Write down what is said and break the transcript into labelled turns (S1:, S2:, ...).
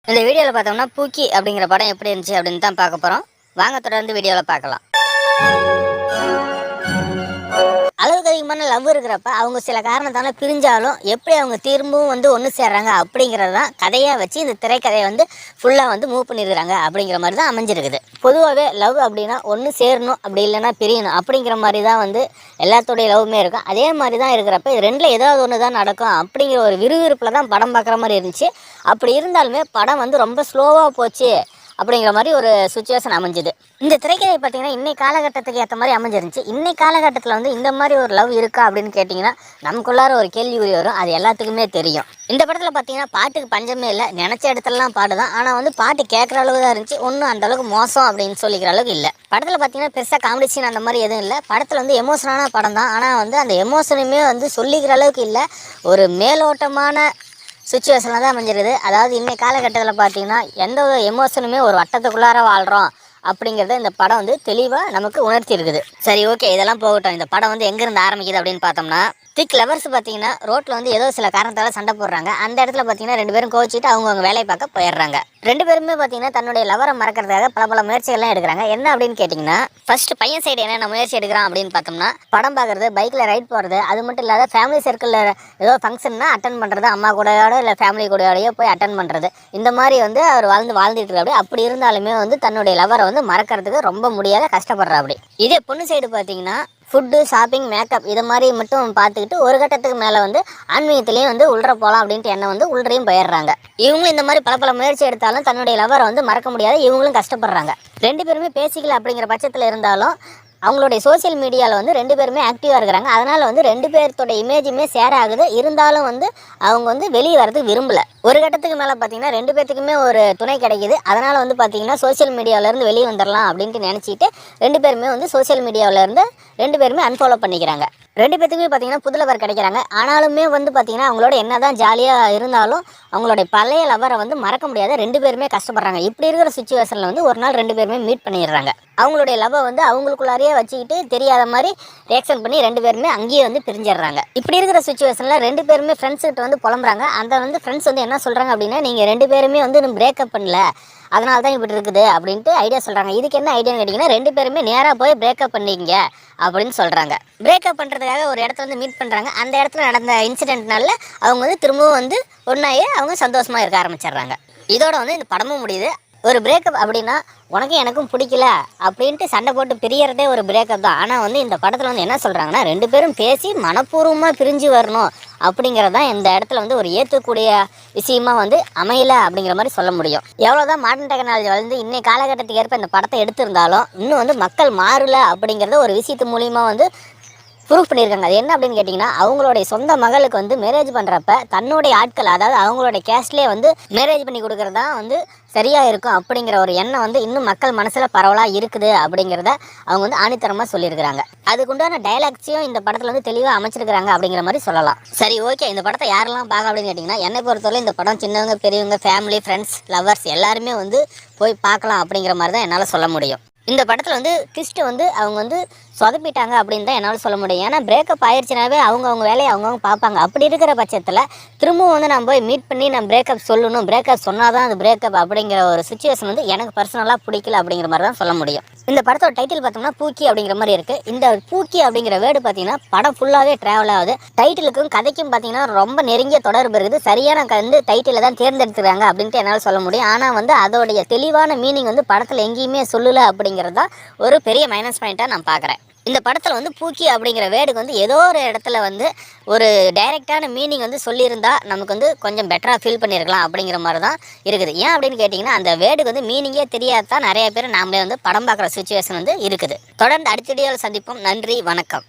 S1: இந்த வீடியோவில் பார்த்தோம்னா பூக்கி அப்படிங்கிற படம் எப்படி இருந்துச்சு அப்படின்னு தான் பார்க்க போகிறோம். வாங்க தொடர்ந்து வீடியோவில் பார்க்கலாம். அளவுக்கு அதிகமான லவ் இருக்கிறப்ப அவங்க சில காரணத்தால் பிரிஞ்சாலும் எப்படி அவங்க திரும்பவும் ஒன்று சேர்றாங்க அப்படிங்கிறது தான் கதையாக வச்சு இந்த திரைக்கதையை ஃபுல்லாக மூவ் பண்ணியிருக்கிறாங்க அப்படிங்கிற மாதிரி தான் அமைஞ்சிருக்குது. பொதுவாகவே லவ் அப்படின்னா ஒன்று சேரணும், அப்படி இல்லைன்னா பிரியணும் அப்படிங்கிற மாதிரி தான் எல்லாத்தோடைய லவ்வுமே இருக்கும். அதே மாதிரி தான் இருக்கிறப்ப இது ரெண்டில் ஏதாவது ஒன்று தான் நடக்கும் அப்படிங்கிற ஒரு விறுவிறுப்பில் தான் படம் பார்க்குற மாதிரி இருந்துச்சு. அப்படி இருந்தாலுமே படம் ரொம்ப ஸ்லோவாக போச்சு அப்படிங்கிற மாதிரி ஒரு சுச்சுவேஷன் அமைஞ்சுது. இந்த திரைக்கதை பார்த்தீங்கன்னா இன்னைக்கு காலகட்டத்துக்கு ஏற்ற மாதிரி அமைஞ்சிருந்துச்சு. இன்னைக்கு காலகட்டத்தில் இந்த மாதிரி ஒரு லவ் இருக்கா அப்படின்னு கேட்டிங்கன்னா நமக்குள்ளார ஒரு கேள்விக்குறி வரும். அது எல்லாத்துக்குமே தெரியும். இந்த படத்தில் பார்த்தீங்கன்னா பாட்டுக்கு பஞ்சமே இல்லை. நினச்ச இடத்துலலாம் பாட்டு தான். ஆனால் பாட்டு கேட்குற அளவு தான் இருந்துச்சு. ஒன்றும் அந்தளவுக்கு மோசம் அப்படின்னு சொல்லிக்கிற அளவுக்கு இல்லை. படத்தில் பார்த்தீங்கன்னா பெருசாக காமெடி சீன் அந்த மாதிரி எதுவும் இல்லை. படத்தில் எமோஷனான படம் தான். ஆனால் அந்த எமோஷனுமே சொல்லிக்கிற அளவுக்கு இல்லை. ஒரு மேலோட்டமான சுச்சுவேஷனில் தான் அமைஞ்சிருக்குது. அதாவது இன்னைக்கு காலகட்டத்தில் பார்த்தீங்கன்னா எந்த ஒரு எமோஷனுமே ஒரு வட்டத்துக்குள்ளார வாழ்கிறோம் அப்படிங்கிறத இந்த படம் தெளிவாக நமக்கு உணர்த்தி இருக்குது. சரி, ஓகே, இதெல்லாம் போகட்டும். இந்த படம் எங்கேருந்து ஆரம்பிக்குது அப்படின்னு பார்த்தோம்னா, திக் லவர்ஸ் பார்த்தீங்கன்னா ரோட்டில் ஏதோ சில காரணத்தால் சண்டை போடுறாங்க. அந்த இடத்துல பார்த்தீங்கன்னா ரெண்டு பேரும் கோச்சிட்டு அவங்க வேலையை பார்க்க போயிடுறாங்க. ரெண்டு பேருமே பார்த்தீங்கன்னா தன்னுடைய லவரை மறக்கிறதுக்காக பல முயற்சிகள்லாம் எடுக்கிறாங்க. என்ன அப்படின்னு கேட்டிங்கன்னா, ஃபர்ஸ்ட் பையன் சைடு என்னென்ன முயற்சி எடுக்கிறான் அப்படின்னு பார்த்தோம்னா, படம் பார்க்குறது, பைக்கில் ரைட் போகிறது, அது மட்டும் இல்லாத ஃபேமிலி சர்க்கிளில் ஏதோ ஃபங்க்ஷன்னா அட்டன் பண்ணுறது, அம்மா கூடையோட இல்லை ஃபேமிலி கூடையோடையோ போய் அட்டன் பண்ணுறது. இந்த மாதிரி அவர் வாழ்ந்துட்டு இருக்காப்படி. அப்படி இருந்தாலுமே தன்னுடைய லவரை மறக்கிறதுக்கு ரொம்ப முடியாத கஷ்டப்படுறா. அப்படி இதே பொண்ணு சைடு பார்த்தீங்கன்னா ஃபுட்டு, ஷாப்பிங், மேக்கப் இதை மாதிரி மட்டும் பார்த்துக்கிட்டு ஒரு கட்டத்துக்கு மேலே ஆன்மீகத்துலேயும் உள்ற போகலாம் அப்படின்ட்டு என்ன உள்ளரையும் போயிடுறாங்க. இவங்களும் இந்த மாதிரி பல முயற்சி எடுத்தாலும் தன்னுடைய லவரை மறக்க முடியாது. இவங்களும் கஷ்டப்படுறாங்க. ரெண்டு பேருமே பேசிக்கல அப்படிங்கிற பட்சத்தில் இருந்தாலும் அவங்களுடைய சோசியல் மீடியாவில் ரெண்டு பேருமே ஆக்டிவாக இருக்கிறாங்க. அதனால் ரெண்டு பேர்த்தோட இமேஜுமே ஷேர் ஆகுது. இருந்தாலும் அவங்க வெளியே வரதுக்கு விரும்பலை. ஒரு கட்டத்துக்கு மேலே பார்த்தீங்கன்னா ரெண்டு பேர்த்துக்குமே ஒரு துணை கிடைக்கிது. அதனால் பார்த்தீங்கன்னா சோசியல் மீடியாவிலேருந்து வெளியே வந்துடலாம் அப்படின்ட்டு நினச்சிட்டு ரெண்டு பேருமே சோசியல் மீடியாவிலேருந்து ரெண்டு பேருமே அன்ஃபாலோ பண்ணிக்கிறாங்க. ரெண்டு பேர்த்துக்குமே பார்த்தீங்கன்னா புது லவர் கிடைக்கிறாங்க. ஆனாலுமே பார்த்தீங்கன்னா அவங்களோட என்ன தான் ஜாலியாக இருந்தாலும் அவங்களுடைய பழைய லவரை மறக்க முடியாத ரெண்டு பேருமே கஷ்டப்படுறாங்க. இப்படி இருக்கிற சுச்சுவேஷனில் ஒரு நாள் ரெண்டு பேருமே மீட் பண்ணிடுறாங்க. அவங்களுடைய லவ்வை அவங்களுக்குள்ளாரையே வச்சுக்கிட்டு தெரியாத மாதிரி ரியாக்ஷன் பண்ணி ரெண்டு பேருமே அங்கேயே பிரிஞ்சிடுறாங்க. இப்படி இருக்கிற சுச்சுவேஷனில் ரெண்டு பேருமே ஃப்ரெண்ட்ஸ்கிட்ட புலம்புறாங்க. அந்த ஃப்ரெண்ட்ஸ் என்ன சொல்கிறாங்க அப்படின்னா, நீங்கள் ரெண்டு பேருமே இன்னும் பிரேக்கப் பண்ணல, அதனால தான் இப்படி இருக்குது அப்படின்ட்டு ஐடியா சொல்கிறாங்க. இதுக்கு என்ன ஐடியான்னு கேட்டிங்கன்னா, ரெண்டு பேருமே நேராக போய் பிரேக்கப் பண்ணிங்க அப்படின்னு சொல்கிறாங்க. பிரேக்கப் பண்ணுறதுக்காக ஒரு இடத்துல மீட் பண்ணுறாங்க. அந்த இடத்துல நடந்த இன்சிடென்ட்னால அவங்க திரும்பவும் ஒன்றாயே அவங்க சந்தோஷமாக இருக்க ஆரம்பிச்சிடுறாங்க. இதோட இந்த படமும் முடியுது. ஒரு பிரேக்கப் அப்படின்னா உனக்கும் எனக்கும் பிடிக்கல அப்படின்ட்டு சண்டை போட்டு பிரியறதே ஒரு பிரேக்கப் தான். ஆனால் இந்த படத்தில் என்ன சொல்கிறாங்கன்னா, ரெண்டு பேரும் பேசி மனப்பூர்வமாக பிரிஞ்சு வரணும் அப்படிங்கிறதான் இந்த இடத்துல ஒரு ஏற்றக்கூடிய விஷயமா அமையலை அப்படிங்கிற மாதிரி சொல்ல முடியும். எவ்வளோதான் மாடர்ன் டெக்னாலஜி இன்னைக்கு காலகட்டத்துக்கு ஏற்ப இந்த படத்தை எடுத்திருந்தாலும் இன்னும் மக்கள் மாறல அப்படிங்கிறத ஒரு விஷயத்து மூலியமாக ப்ரூஃப் பண்ணியிருக்காங்க. அது என்ன அப்படின்னு கேட்டிங்கன்னா, அவங்களுடைய சொந்த மகளுக்கு மேரேஜ் பண்ணுறப்ப தன்னுடைய ஆட்கள், அதாவது அவங்களுடைய கேஸ்ட்லேயே மேரேஜ் பண்ணி கொடுக்குறது தான் சரியாக இருக்கும் அப்படிங்கிற ஒரு எண்ணம் இன்னும் மக்கள் மனசில் பரவலாக இருக்குது அப்படிங்கிறத அவங்க ஆணித்தரமாக சொல்லியிருக்கிறாங்க. அதுக்குண்டான டைலாக்ஸையும் இந்த படத்தில் தெளிவாக அமைச்சிருக்கிறாங்க அப்படிங்கிற மாதிரி சொல்லலாம். சரி, ஓகே, இந்த படத்தை யாரெல்லாம் பார்க்க அப்படின்னு கேட்டிங்கன்னா, என்னை பொறுத்தவரை இந்த படம் சின்னவங்க, பெரியவங்க, ஃபேமிலி, ஃப்ரெண்ட்ஸ், லவர்ஸ் எல்லாருமே போய் பார்க்கலாம் அப்படிங்கிற மாதிரி தான் என்னால் சொல்ல முடியும். இந்த படத்தில் ட்விஸ்ட்டு அவங்க சொதப்பிட்டாங்க அப்படின்னு தான் என்னால் சொல்ல முடியும். ஏன்னா பிரேக்கப் ஆயிடுச்சுனாவே அவங்க வேலையை அவங்கவுங்க பார்ப்பாங்க. அப்படி இருக்கிற பட்சத்தில் திரும்பவும் நம்ம போய் மீட் பண்ணி நம்ம பிரேக்கப் சொல்லணும், பிரேக்கப் சொன்னால் தான் அது பிரேக்கப் அப்படிங்கிற ஒரு சுச்சுவேஷன் எனக்கு பர்சனலாக பிடிக்கல அப்படிங்கிற மாதிரி தான் சொல்ல முடியும். இந்த படத்தோட டைட்டில் பார்த்தோம்னா பூக்கி அப்படிங்கிற மாதிரி இருக்குது. இந்த பூக்கி அப்படிங்கிற வேர்டு பார்த்தீங்கன்னா படம் ஃபுல்லாகவே ட்ராவல் ஆகுது. டைட்டிலுக்கும் கதைக்கும் பார்த்தீங்கன்னா ரொம்ப நெருங்கிய தொடர்பு இருக்குது. சரியான டைட்டிலை தான் தேர்ந்தெடுத்துக்கிறாங்க அப்படின்ட்டு என்னால் சொல்ல முடியும். ஆனால் அதோடைய தெளிவான மீனிங் படத்தில் எங்கேயுமே சொல்லலை அப்படிங்கிறது தான் ஒரு பெரிய மைனஸ் பாயிண்ட்டாக நான் பார்க்குறேன். இந்த படத்தில் பூக்கி அப்படிங்கிற வேர்டுக்கு ஏதோ ஒரு இடத்துல ஒரு டைரெக்டான மீனிங் சொல்லியிருந்தா நமக்கு கொஞ்சம் பெட்டராக ஃபீல் பண்ணியிருக்கலாம் அப்படிங்கிற மாதிரி தான் இருக்குது. ஏன் அப்படின்னு கேட்டிங்கன்னா, அந்த வேர்டுக்கு மீனிங்கே தெரியாதான் நிறைய பேர் நாமளே படம் பார்க்குற சுச்சுவேஷன் இருக்குது. தொடர்ந்து அடுத்த வீடியோவில் சந்திப்போம். நன்றி, வணக்கம்.